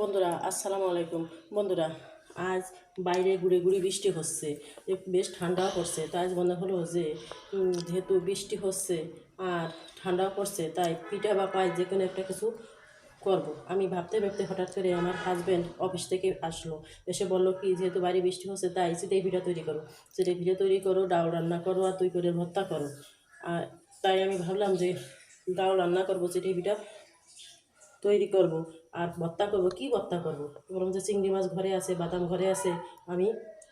বন্ধুরা আসসালামু আলাইকুম। বন্ধুরা, আজ বাইরে গুড়ি গুড়ি বৃষ্টি হচ্ছে, বেশ ঠান্ডাও পড়ছে। তাই আজ মনে হলো যে যেহেতু বৃষ্টি হচ্ছে আর ঠান্ডাও পড়ছে, তাই পিঠা বা পায়েস যে কোনো একটা কিছু করব। আমি ভাবতে ভাবতে হঠাৎ করে আমার হাজব্যান্ড অফিস থেকে আসলো, এসে বললো কি যেহেতু বাইরে বৃষ্টি হচ্ছে তাই চিতই পিঠা তৈরি করো, চিতই পিঠা তৈরি করো, ডাল রান্না করো আর তুই করে ভর্তা করো। আর তাই আমি ভাবলাম যে ডাল রান্না করবো, চিতই পিঠা তৈরি করব আর ভর্তা করব। কি ভর্তা করব? বরং যে চিংড়ি মাছ ঘরে আছে, বাদাম ঘরে আছে, আমি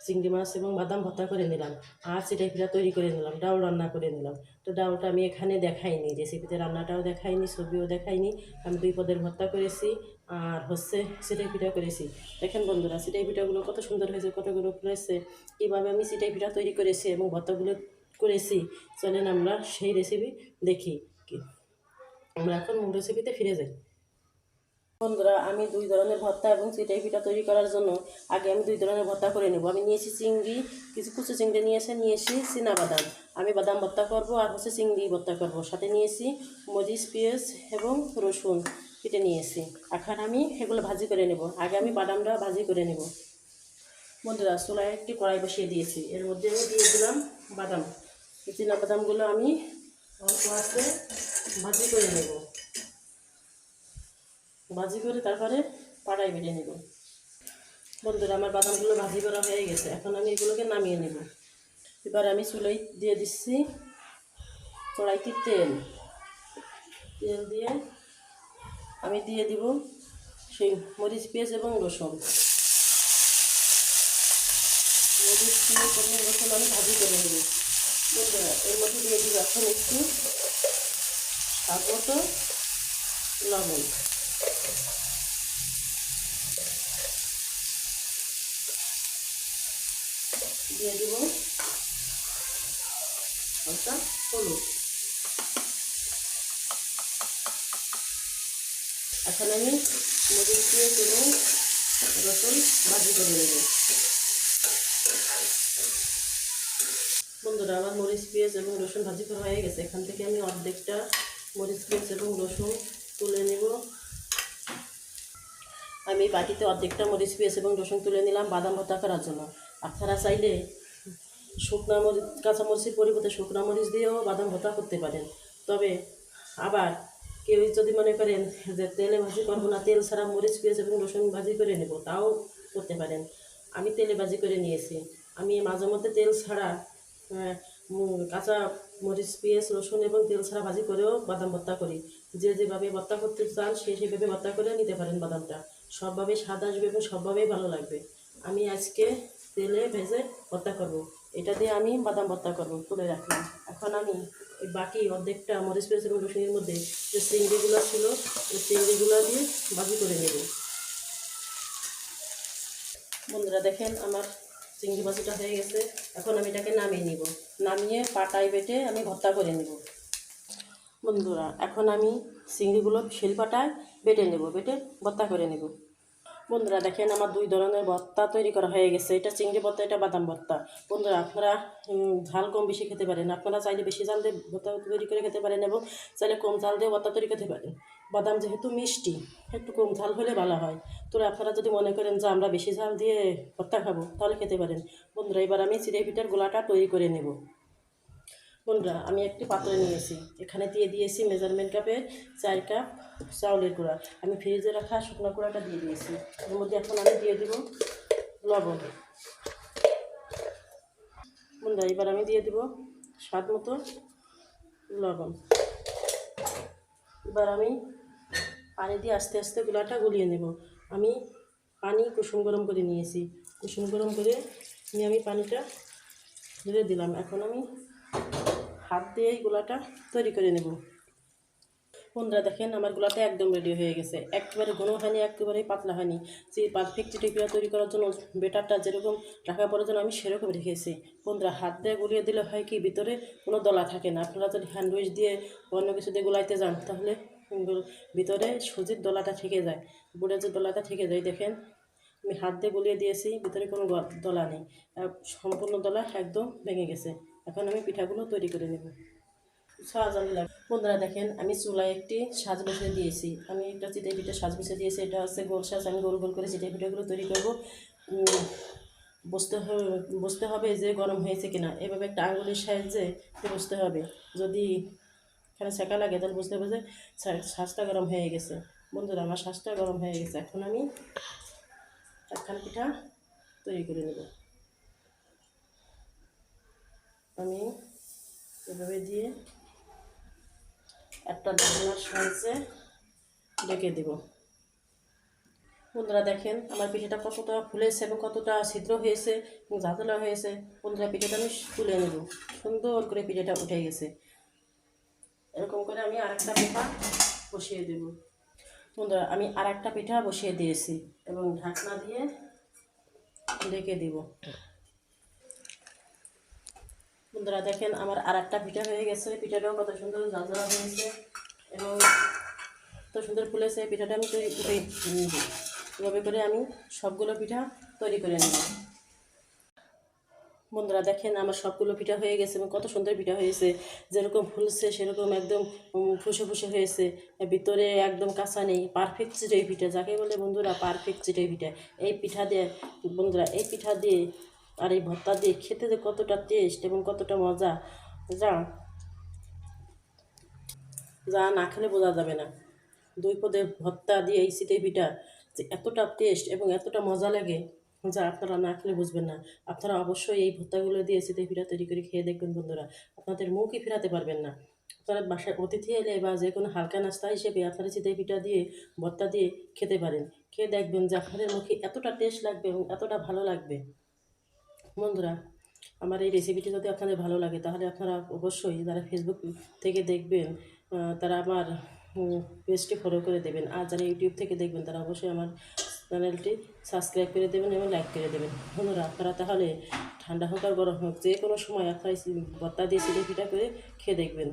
চিংড়ি মাছ এবং বাদাম ভর্তা করে নিলাম আর সেটাই পিঠা তৈরি করে নিলাম, ডাউল রান্না করে নিলাম। তো ডাউলটা আমি এখানে দেখাইনি, রেসিপিতে রান্নাটাও দেখাইনি, ছবিও দেখাইনি। আমি দুই পদের ভর্তা করেছি আর হচ্ছে সিটাই পিঠা করেছি। দেখেন বন্ধুরা, সিটাই পিঠাগুলো কত সুন্দর হয়েছে, কতগুলো ফুলেছে, কীভাবে আমি সিটাই পিঠা তৈরি করেছি এবং ভর্তাগুলো করেছি। চলেন আমরা সেই রেসিপি দেখি। আমরা এখন মূল রেসিপিতে ফিরে যাই। বন্ধুরা, আমি দুই ধরনের ভর্তা এবং চিতই পিঠা তৈরি করার জন্য আগে আমি দুই ধরনের ভর্তা করে নেব। আমি নিয়েছি চিংড়ি, কিছু কুচু চিংড়ি নিয়েছি চীনাবাদাম। আমি বাদাম ভর্তা করব আর হচ্ছে চিংড়ি ভর্তা করব। সাথে নিয়েছি মরিচ, পেঁয়াজ এবং রসুন কেটে নিয়েছি। এখন আমি এগুলো ভাজি করে নেব। আগে আমি বাদামটা ভাজি করে নেব। বন্ধুরা, চুলায় একটি কড়াই বসিয়ে দিয়েছি, এর মধ্যে আমি দিয়ে দিলাম বাদাম। চীনাবাদামগুলো আমি অল্প আঁচে ভাজি করে নেব। ভাজি করে তারপরে পাড়ায় বেটে নেব। বন্ধুরা, আমার বাদামগুলো ভাজি করা হয়ে গেছে, এখন আমি এগুলোকে নামিয়ে নেব। এবার আমি চুলায় দিয়ে দিচ্ছি কড়াইতে তেল। তেল দিয়ে আমি দিয়ে দিব সেই মরিচ, পেঁয়াজ এবং রসুন। মরিচ, পেঁয়াজ এবং রসুন আমি ভাজি করে নেব। বন্ধুরা, এর মধ্যে দিয়ে দিব এখন একটু স্বাদ মতো লবণ। দিয়ে দিব হালকা হলুদ। এখন আমি মরিচ, পেঁয়াজ এবং রসুন ভাজি করে নেব। বন্ধুরা, আমার মরিচ, পেঁয়াজ এবং রসুন ভাজি করা হয়ে গেছে। এখান থেকে আমি অর্ধেকটা মরিচ, পেঁয়াজ এবং রসুন তুলে নেব। আমি বাটিতে অর্ধেকটা মরিচ, পেঁয়াজ এবং রসুন তুলে নিলাম বাদাম ভর্তা করার জন্য। আপনারা চাইলে শুকনা মরিচ, কাঁচামরিচের পরিবর্তে শুকনা মরিচ দিয়েও বাদাম ভর্তা করতে পারেন। তবে আবার কেউ যদি মনে করেন যে তেলে ভাজি করবো না, তেল ছাড়া মরিচ, পেঁয়াজ এবং রসুন ভাজি করে নেব, তাও করতে পারেন। আমি তেলে ভাজি করে নিয়েছি। আমি মাঝে মধ্যে তেল ছাড়া কাঁচা মরিচ, পেঁয়াজ, রসুন এবং তেল ছাড়া ভাজি করেও বাদাম ভর্তা করি। যে যেভাবে ভর্তা করতে চান সেভাবে ভর্তা করে নিতে পারেন। বাদামটা সবভাবে স্বাদ আসবে এবং সবভাবেই ভালো লাগবে। আমি আজকে তেলে ভেজে ভর্তা করব। এটা দিয়ে আমি বাদাম ভর্তা করব, তুলে রাখলাম। এখন আমি ওই বাকি অর্ধেকটা মরিচ, পেঁয়াজ এবং রসুনের মধ্যে যে চিংড়িগুলো ছিল ওই চিংড়িগুলো দিয়ে ভাজি করে নেব। বন্ধুরা, দেখেন আমার চিংড়ি ভাজিটা হয়ে গেছে। এখন আমি এটাকে নামিয়ে নিব। নামিয়ে পাটায় বেটে আমি ভর্তা করে নেব। বন্ধুরা, এখন আমি চিংড়িগুলো শিলপাটায় বেটে নেব, বেটে ভর্তা করে নেব। বন্ধুরা, দেখেন আমার দুই ধরনের ভর্তা তৈরি করা হয়ে গেছে। এটা চিংড়ি ভর্তা, এটা বাদাম ভর্তা। বন্ধুরা, আপনারা ঝাল কম বেশি খেতে পারেন। আপনারা চাইলে বেশি ঝাল দিয়ে ভর্তা তৈরি করে খেতে পারেন এবং চাইলে কম ঝাল দিয়ে ভর্তা তৈরি করতে পারেন। বাদাম যেহেতু মিষ্টি, একটু কম ঝাল হলে ভালো হয়। তো আপনারা যদি মনে করেন যে আমরা বেশি ঝাল দিয়ে ভর্তা খাবো, তাহলে খেতে পারেন। বন্ধুরা, এবার আমি চিড়ে পিঠার গোলাটা তৈরি করে নেব। বন্ধুরা, আমি একটি পাত্রে নিয়েছি, এখানে দিয়ে দিয়েছি মেজারমেন্ট কাপে 4 কাপ চাউলের গুঁড়া। আমি ফ্রিজে রাখা শুকনো গুঁড়াটা দিয়ে দিয়েছি। এর মধ্যে এখন আমি দিয়ে দিব লবণ। বন্ধুরা, এবার আমি দিয়ে দিব স্বাদ মতো লবণ। এবার আমি পানি দিয়ে আস্তে আস্তে গুঁড়াটা গুলিয়ে নেব। আমি পানি কুসুম গরম করে নিয়েছি। কুসুম গরম করে নিয়ে আমি পানিটা ঢেলে দিলাম। এখন আমি হাত দিয়ে এই গোলাটা তৈরি করে নেব। বন্ধুরা, দেখেন আমার গোলাটা একদম রেডি হয়ে গেছে। একেবারে ঘন হয়নি, একেবারেই পাতলা হয়নি। যে পারফেক্ট চিতই পিঠা তৈরি করার জন্য বেটারটা যেরকম রাখা প্রয়োজন আমি সেরকম রেখেছি। বন্ধুরা, হাত দিয়ে গুলিয়ে দিলে হয় কি ভিতরে কোনো দলা থাকে না। আপনারা যদি হ্যান্ড উইচ দিয়ে অন্য কিছু দিয়ে গুলাইতে যান তাহলে ভিতরে সুজির দলাটা থেকে যায়, গুড়ের যে দলাটা থেকে যায়। দেখেন আমি হাত দিয়ে গুলিয়ে দিয়েছি, ভিতরে কোনো দলা নেই, সম্পূর্ণ দলা একদম ভেঙে গেছে। এখন আমি পিঠাগুলো তৈরি করে নেব। সহজে লাগে। বন্ধুরা দেখেন, আমি চুলায় একটি সাজ বসিয়ে দিয়েছি। আমি একটা চিতই পিঠা সাজ বসিয়ে দিয়েছি। এটা হচ্ছে গোল সাজ। আমি গোল গোল করে চিতই পিঠাগুলো তৈরি করবো। বুঝতে হবে যে গরম হয়েছে কিনা। এভাবে একটা আঙুলের সাহায্যে বুঝতে হবে। যদি এখানে ছেঁকা লাগে তাহলে বুঝতে হবে যে সাজটা গরম হয়ে গেছে। বন্ধুরা, আমার সাজটা গরম হয়ে গেছে। এখন আমি একখান পিঠা তৈরি করে নেব। আমি এভাবে দিয়ে একটা ঢাকনার সাহায্যে ঢেকে দেব। বন্ধুরা দেখেন, আমার পিঠাটা কতটা ফুলেছে এবং কতটা ছিদ্র হয়েছে এবং ঝাঁঝালো হয়েছে। বন্ধুরা, পিঠাটা আমি তুলে নেব। সুন্দর করে পিঠাটা উঠে গেছে। এরকম করে আমি আরেকটা পিঠা বসিয়ে দেব। বন্ধুরা, আমি আরেকটা পিঠা বসিয়ে দিয়েছি এবং ঢাকনা দিয়ে ঢেকে দেব। বন্ধুরা দেখেন, আমার আরেকটা পিঠা হয়ে গেছে। পিঠাটাও কত সুন্দর ঝাঁঝালো হয়েছে এবং কত সুন্দর ফুলেছে। পিঠাটা আমি তৈরি করে নেব। এভাবে করে আমি সবগুলো পিঠা তৈরি করে নেব। বন্ধুরা দেখেন, আমার সবগুলো পিঠা হয়ে গেছে এবং কত সুন্দর পিঠা হয়েছে। যেরকম ফুলছে সেরকম একদম ফুসে ফুসে হয়েছে। ভিতরে একদম কাঁচা নেই। পারফেক্ট চিতই পিঠা যাকে বলে বন্ধুরা, পারফেক্ট চিতই পিঠা। এই পিঠা দিয়ে বন্ধুরা, এই পিঠা দিয়ে আর এই ভর্তা দিয়ে খেতে যে কতটা টেস্ট এবং কতটা মজা, যা যা না খেলে বোঝা যাবে না। দুই পদে ভর্তা দিয়ে এই চিতই পিঠা যে এতটা টেস্ট এবং এতটা মজা লাগে, যা আপনারা না খেলে বুঝবেন না। আপনারা অবশ্যই এই ভর্তাগুলো দিয়ে চিতই পিঠা তৈরি করে খেয়ে দেখবেন বন্ধুরা। আপনাদের মুখই ফেরাতে পারবেন না। আপনারা বাসায় অতিথি এলে বা যে কোনো হালকা নাস্তা হিসেবে আপনারা চিতই পিঠা দিয়ে ভর্তা দিয়ে খেতে পারেন। খেয়ে দেখবেন যে আপনাদের মুখে এতটা টেস্ট লাগবে এবং এতটা ভালো লাগবে। বন্ধুরা, আমার এই রেসিপিটি যদি আপনাদের ভালো লাগে তাহলে আপনারা অবশ্যই যারা ফেসবুক থেকে দেখবেন তারা আমার পেজটি ফলো করে দেবেন। আর যারা ইউটিউব থেকে দেখবেন তারা অবশ্যই আমার চ্যানেলটি সাবস্ক্রাইব করে দেবেন এবং লাইক করে দেবেন। বন্ধুরা, আপনারা তাহলে ঠান্ডা হোক আর গরম হোক যে কোনো সময় আপনারা ভর্তা দিয়ে চিতই পিঠা করে খেয়ে দেখবেন।